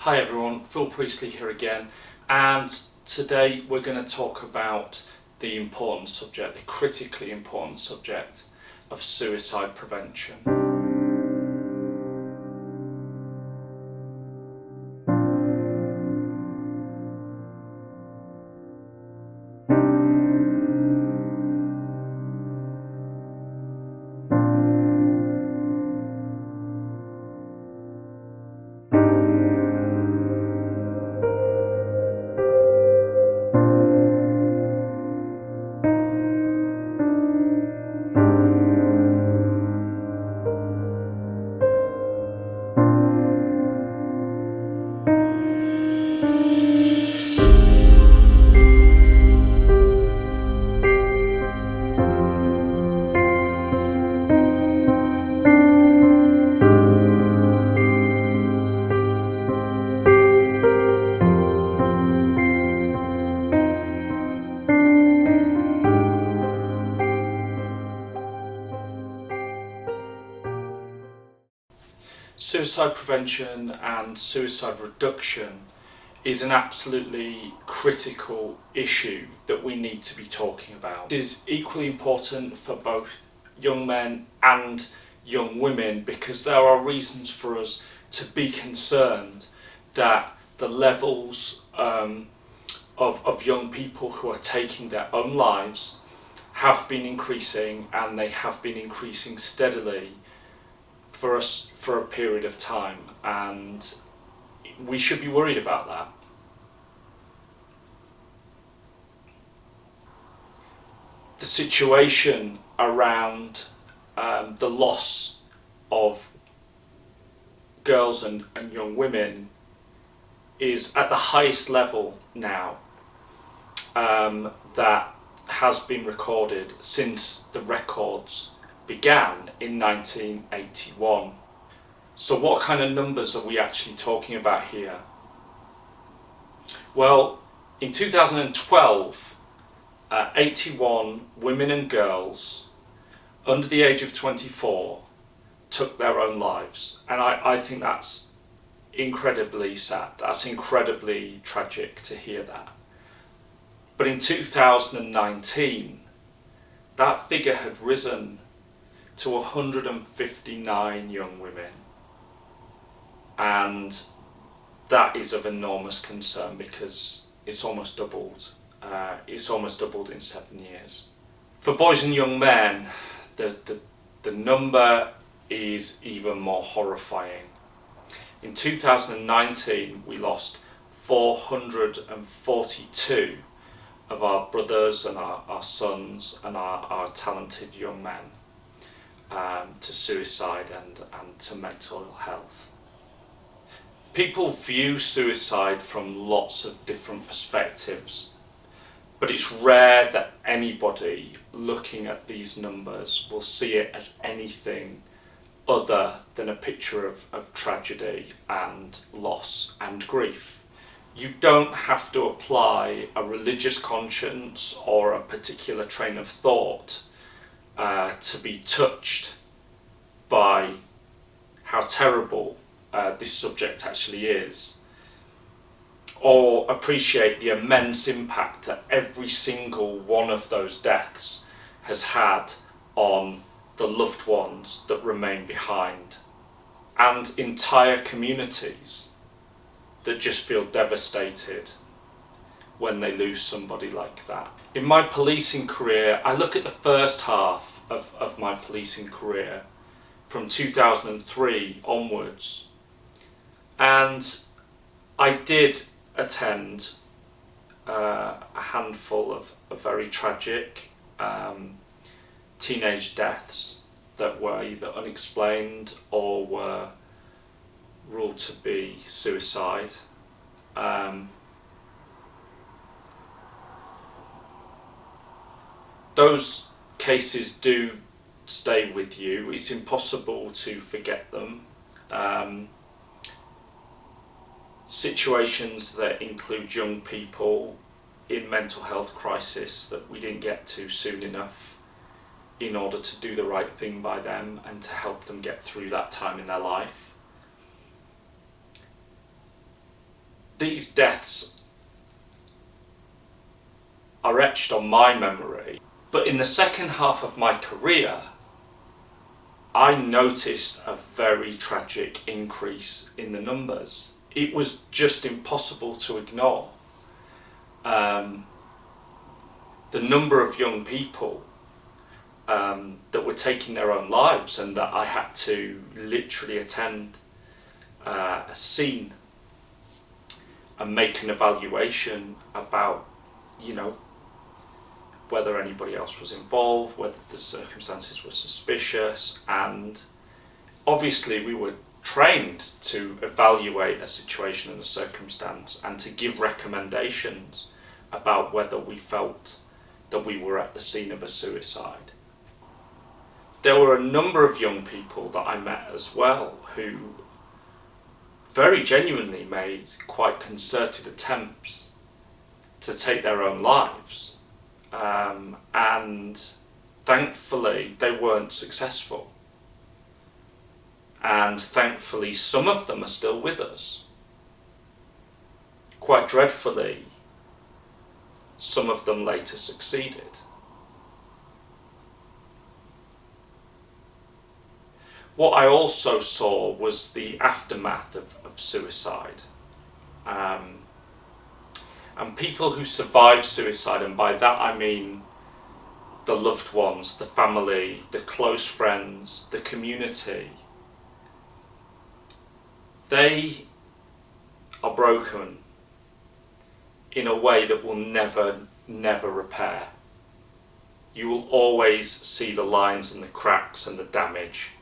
Hi everyone, Phil Priestley here again, and today we're going to talk about the important subject, the critically important subject of suicide prevention. Suicide prevention and suicide reduction is an absolutely critical issue that we need to be talking about. It is equally important for both young men and young women because there are reasons for us to be concerned that the levels of young people who are taking their own lives have been increasing, and they have been increasing steadily for us for a period of time, and we should be worried about that. The situation around the loss of girls and young women is at the highest level now that has been recorded since the records began in 1981. So what kind of numbers are we actually talking about here? Well, in 2012, 81 women and girls under the age of 24 took their own lives, and I think that's incredibly sad. That's incredibly tragic to hear that. But in 2019, that figure had risen to 159 young women, and that is of enormous concern because it's almost doubled. It's almost doubled in 7 years. For boys and young men, the number is even more horrifying. In 2019, we lost 442 of our brothers and our sons and our talented young men to suicide and to mental health. People view suicide from lots of different perspectives, but it's rare that anybody looking at these numbers will see it as anything other than a picture of tragedy and loss and grief. You don't have to apply a religious conscience or a particular train of thought to be touched by how terrible this subject actually is, or appreciate the immense impact that every single one of those deaths has had on the loved ones that remain behind, and entire communities that just feel devastated when they lose somebody like that. In my policing career, I look at the first half of my policing career from 2003 onwards, and I did attend a handful of very tragic teenage deaths that were either unexplained or were ruled to be suicide. Those cases do stay with you. It's impossible to forget them. Situations that include young people in mental health crisis that we didn't get to soon enough in order to do the right thing by them and to help them get through that time in their life. these deaths are etched on my memory. But in the second half of my career, I noticed a very tragic increase in the numbers. It was just impossible to ignore. The number of young people that were taking their own lives, and that I had to literally attend a scene and make an evaluation about, whether anybody else was involved, whether the circumstances were suspicious, and obviously we were trained to evaluate a situation and a circumstance and to give recommendations about whether we felt that we were at the scene of a suicide. There were a number of young people that I met as well who very genuinely made quite concerted attempts to take their own lives, and thankfully they weren't successful, and thankfully some of them are still with us. Quite dreadfully, some of them later succeeded. What I also saw was the aftermath of suicide. And people who survive suicide, and by that I mean the loved ones, the family, the close friends, the community, they are broken in a way that will never repair. You will always see the lines and the cracks and the damage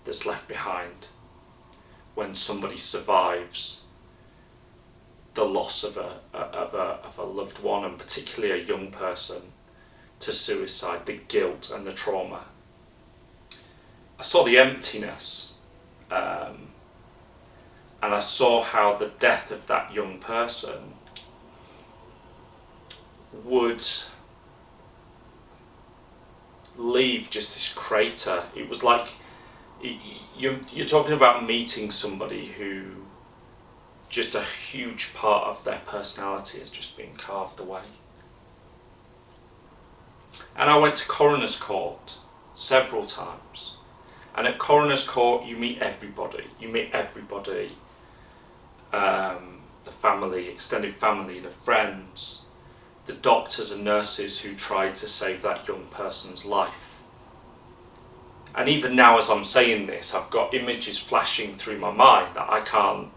that's left behind when somebody survives the loss of a loved one, and particularly a young person, to suicide, the guilt and the trauma. I saw the emptiness, and I saw how the death of that young person would leave just this crater. It was like you're talking about meeting somebody who just a huge part of their personality has just been carved away. And I went to coroner's court several times, and at coroner's court you meet everybody. The family, extended family, the friends, the doctors and nurses who tried to save that young person's life. And even now as I'm saying this, I've got images flashing through my mind that I can't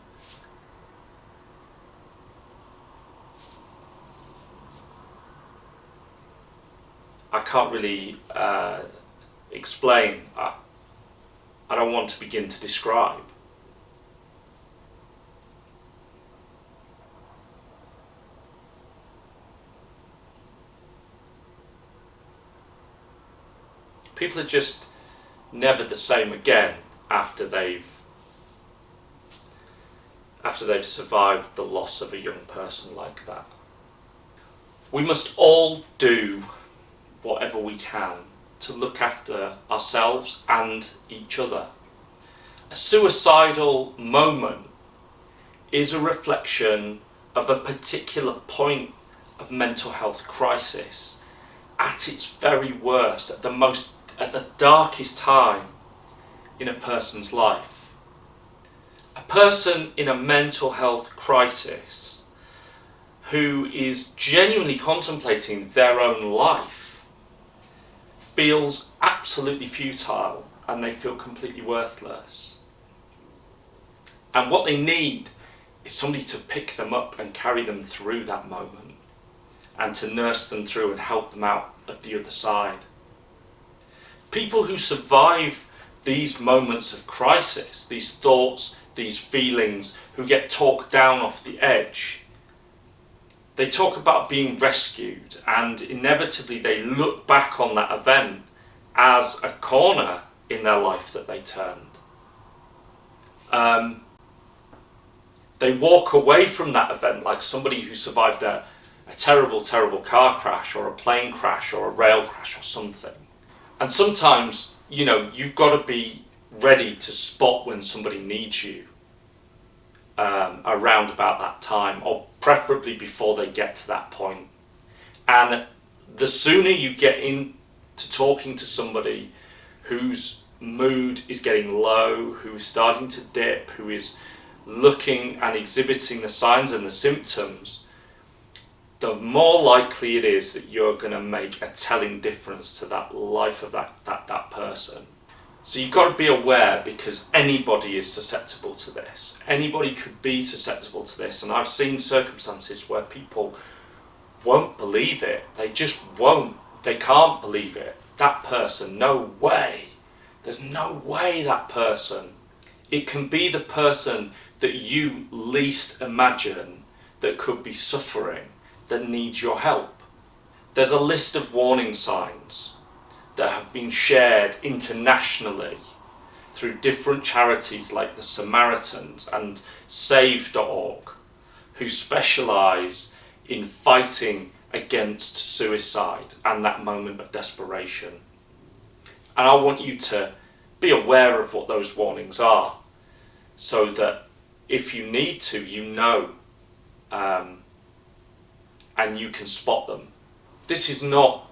really explain. I don't want to begin to describe. People are just never the same again after they've survived the loss of a young person like that. We must all do whatever we can to look after ourselves and each other. A suicidal moment is a reflection of a particular point of mental health crisis at its very worst, at the darkest time in a person's life. A person in a mental health crisis who is genuinely contemplating their own life feels absolutely futile, and they feel completely worthless. And what they need is somebody to pick them up and carry them through that moment, and to nurse them through and help them out of the other side. People who survive these moments of crisis, these thoughts, these feelings, who get talked down off the edge, they talk about being rescued, and inevitably they look back on that event as a corner in their life that they turned. They walk away from that event like somebody who survived a terrible car crash, or a plane crash, or a rail crash, or something. And sometimes, you've got to be ready to spot when somebody needs you. around about that time, or preferably before they get to that point. And the sooner you get into talking to somebody whose mood is getting low, who is starting to dip, who is looking and exhibiting the signs and the symptoms, the more likely it is that you're going to make a telling difference to that life of that person. So you've got to be aware, because anybody is susceptible to this. Anybody could be susceptible to this, and I've seen circumstances where people won't believe it. They just won't. They can't believe it. That person, no way. There's no way that person. It can be the person that you least imagine that could be suffering, that needs your help. There's a list of warning signs that have been shared internationally through different charities like the Samaritans and Save.org, who specialise in fighting against suicide and that moment of desperation. And I want you to be aware of what those warnings are, so that if you need to, you know, and you can spot them. This is not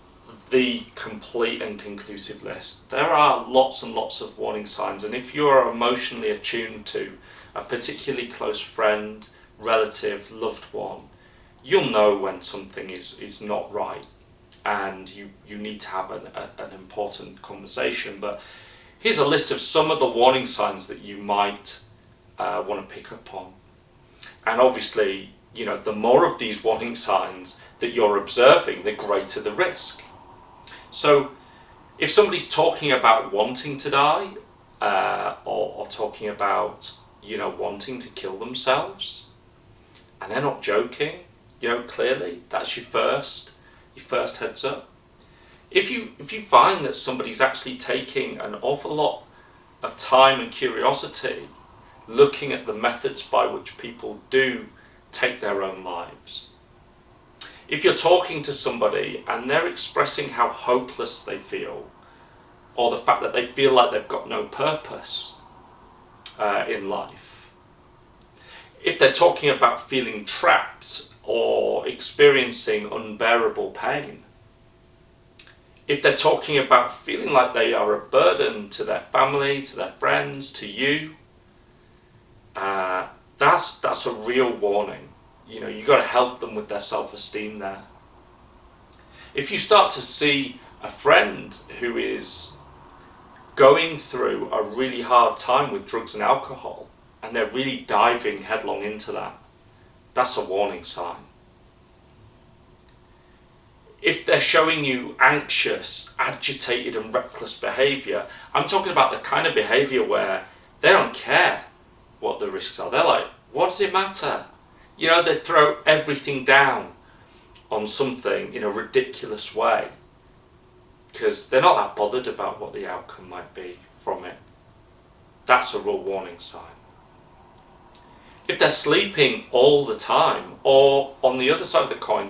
the complete and conclusive list. There are lots and lots of warning signs, and if you are emotionally attuned to a particularly close friend, relative, loved one, you'll know when something is not right, and you need to have an important conversation. But here's a list of some of the warning signs that you might want to pick up on. And obviously, you know, the more of these warning signs that you're observing, the greater the risk. So if somebody's talking about wanting to die, or talking about, you know, wanting to kill themselves, and they're not joking, you know, clearly that's your first heads up. If you find that somebody's actually taking an awful lot of time and curiosity looking at the methods by which people do take their own lives, if you're talking to somebody and they're expressing how hopeless they feel, or the fact that they feel like they've got no purpose in life, if they're talking about feeling trapped or experiencing unbearable pain, if they're talking about feeling like they are a burden to their family, to their friends, to you, that's a real warning. You know, you've got to help them with their self-esteem there. If you start to see a friend who is going through a really hard time with drugs and alcohol, and they're really diving headlong into that, that's a warning sign. If they're showing you anxious, agitated and reckless behaviour, I'm talking about the kind of behaviour where they don't care what the risks are. They're like, what does it matter? You know, they throw everything down on something in a ridiculous way because they're not that bothered about what the outcome might be from it. That's a real warning sign. If they're sleeping all the time, or on the other side of the coin,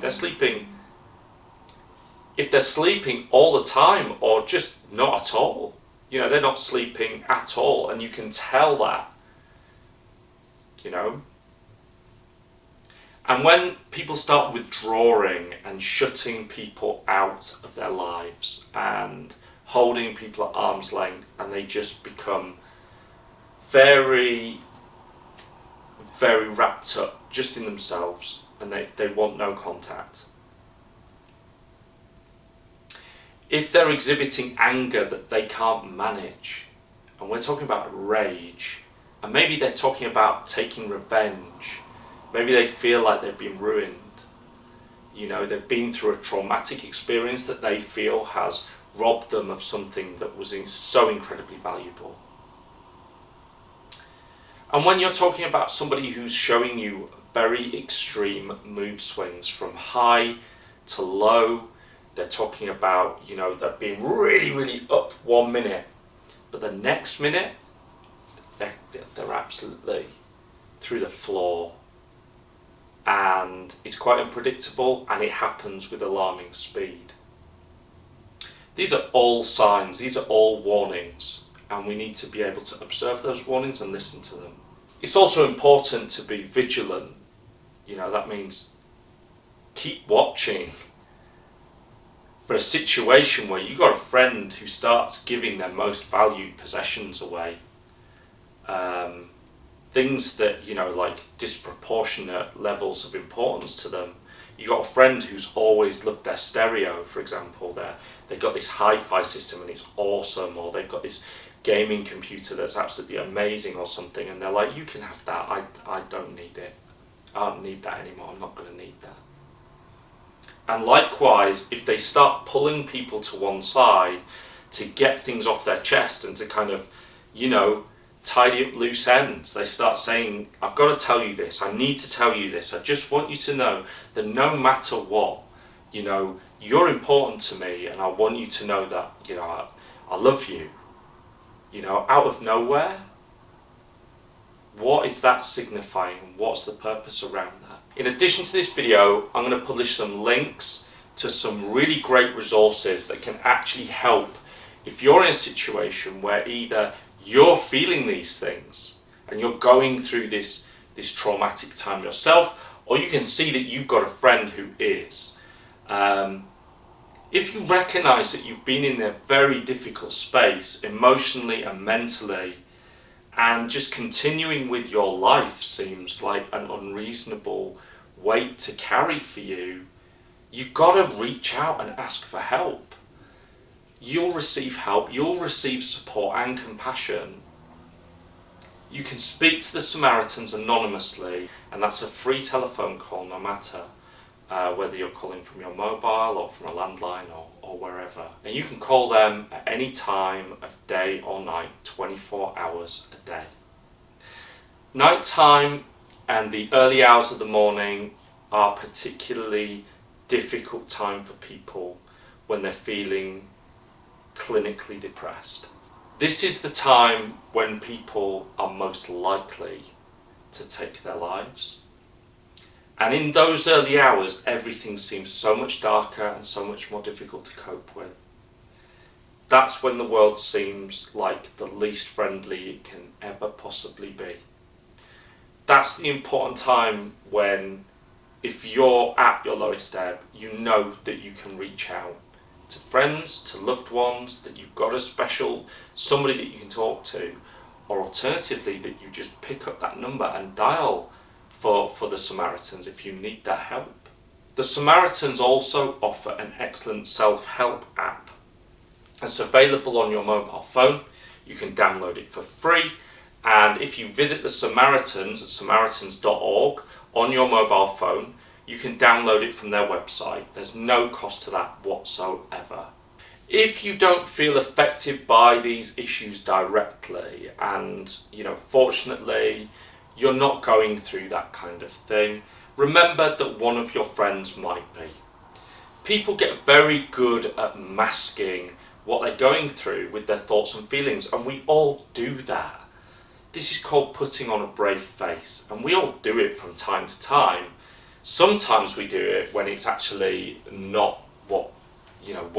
if they're sleeping all the time or just not at all, you know, they're not sleeping at all, and you can tell that, you know. And when people start withdrawing and shutting people out of their lives and holding people at arm's length, and they just become very, very wrapped up just in themselves, and they want no contact. If they're exhibiting anger that they can't manage, and we're talking about rage, and maybe they're talking about taking revenge, maybe they feel like they've been ruined, you know, they've been through a traumatic experience that they feel has robbed them of something that was so incredibly valuable. And when you're talking about somebody who's showing you very extreme mood swings from high to low, they're talking about, you know, they're being really, really up 1 minute, but the next minute, they're absolutely through the floor. And it's quite unpredictable, and it happens with alarming speed. These are all signs, these are all warnings, and we need to be able to observe those warnings and listen to them. It's also important to be vigilant. That means keep watching for a situation where you got a friend who starts giving their most valued possessions away. Things that, like disproportionate levels of importance to them. You got a friend who's always loved their stereo, for example. They've got this hi-fi system and it's awesome, or they've got this gaming computer that's absolutely amazing or something, and they're like, you can have that, I don't need it. I don't need that anymore, I'm not going to need that. And likewise, if they start pulling people to one side to get things off their chest and to kind of, tidy up loose ends, they start saying, I've got to tell you this, I need to tell you this, I just want you to know that no matter what, you're important to me, and I want you to know that, I love you. Out of nowhere, what is that signifying? What's the purpose around that? In addition to this video, I'm going to publish some links to some really great resources that can actually help if you're in a situation where either you're feeling these things and you're going through this traumatic time yourself, or you can see that you've got a friend who is. If you recognise that you've been in a very difficult space emotionally and mentally, and just continuing with your life seems like an unreasonable weight to carry for you, you've got to reach out and ask for help. You'll receive help, you'll receive support and compassion. You can speak to the Samaritans anonymously, and that's a free telephone call no matter whether you're calling from your mobile or from a landline or wherever. And you can call them at any time of day or night, 24 hours a day. Nighttime and the early hours of the morning are particularly difficult time for people when they're feeling clinically depressed. This is the time when people are most likely to take their lives. And in those early hours, everything seems so much darker and so much more difficult to cope with. That's when the world seems like the least friendly it can ever possibly be. That's the important time when, if you're at your lowest ebb, you know that you can reach out to friends, to loved ones, that you've got a special somebody that you can talk to, or alternatively that you just pick up that number and dial for the Samaritans if you need that help. The Samaritans also offer an excellent self-help app. It's available on your mobile phone. You can download it for free, and if you visit the Samaritans at samaritans.org on your mobile phone, you can download it from their website. There's no cost to that whatsoever. If you don't feel affected by these issues directly, and fortunately you're not going through that kind of thing, remember that one of your friends might be. People get very good at masking what they're going through with their thoughts and feelings, and we all do that. This is called putting on a brave face, and we all do it from time to time. Sometimes we do it when it's actually not what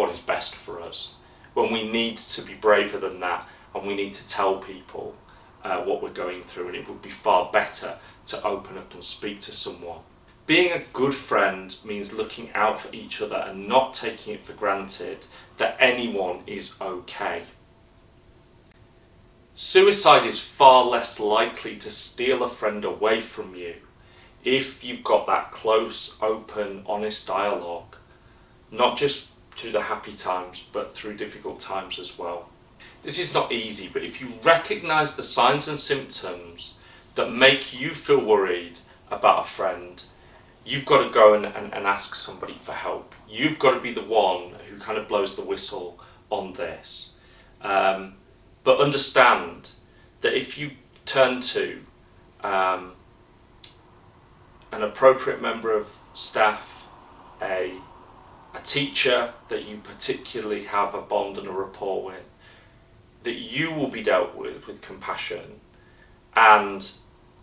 is best for us, when we need to be braver than that, and we need to tell people what we're going through, and it would be far better to open up and speak to someone. Being a good friend means looking out for each other and not taking it for granted that anyone is okay. Suicide is far less likely to steal a friend away from you if you've got that close, open, honest dialogue, not just through the happy times, but through difficult times as well. This is not easy, but if you recognise the signs and symptoms that make you feel worried about a friend, you've got to go and ask somebody for help. You've got to be the one who kind of blows the whistle on this. But understand that if you turn to an appropriate member of staff, a teacher that you particularly have a bond and a rapport with, that you will be dealt with compassion, and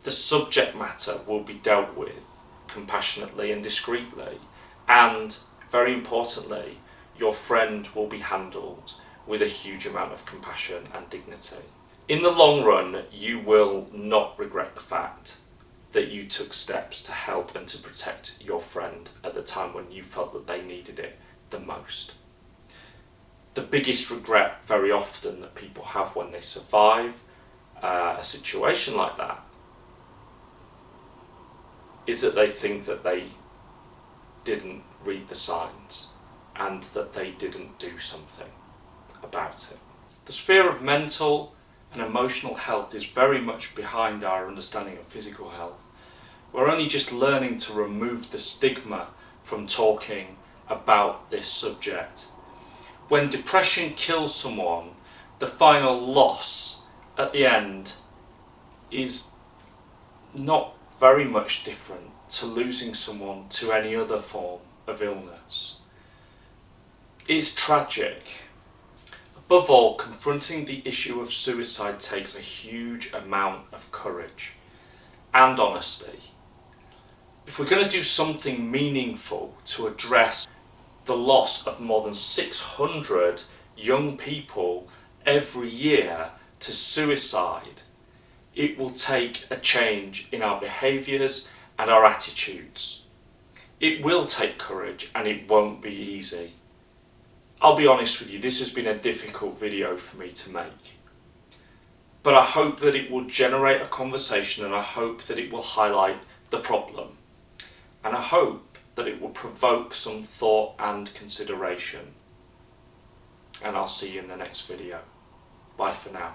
the subject matter will be dealt with compassionately and discreetly, and very importantly, your friend will be handled with a huge amount of compassion and dignity. In the long run, you will not regret the fact that you took steps to help and to protect your friend at the time when you felt that they needed it the most. The biggest regret very often that people have when they survive a situation like that is that they think that they didn't read the signs and that they didn't do something about it. The sphere of mental and emotional health is very much behind our understanding of physical health. We're only just learning to remove the stigma from talking about this subject. When depression kills someone, the final loss at the end is not very much different to losing someone to any other form of illness. It's tragic. Above all, confronting the issue of suicide takes a huge amount of courage and honesty. If we're going to do something meaningful to address the loss of more than 600 young people every year to suicide, it will take a change in our behaviours and our attitudes. It will take courage and it won't be easy. I'll be honest with you, this has been a difficult video for me to make. But I hope that it will generate a conversation, and I hope that it will highlight the problem. And I hope that it will provoke some thought and consideration. And I'll see you in the next video. Bye for now.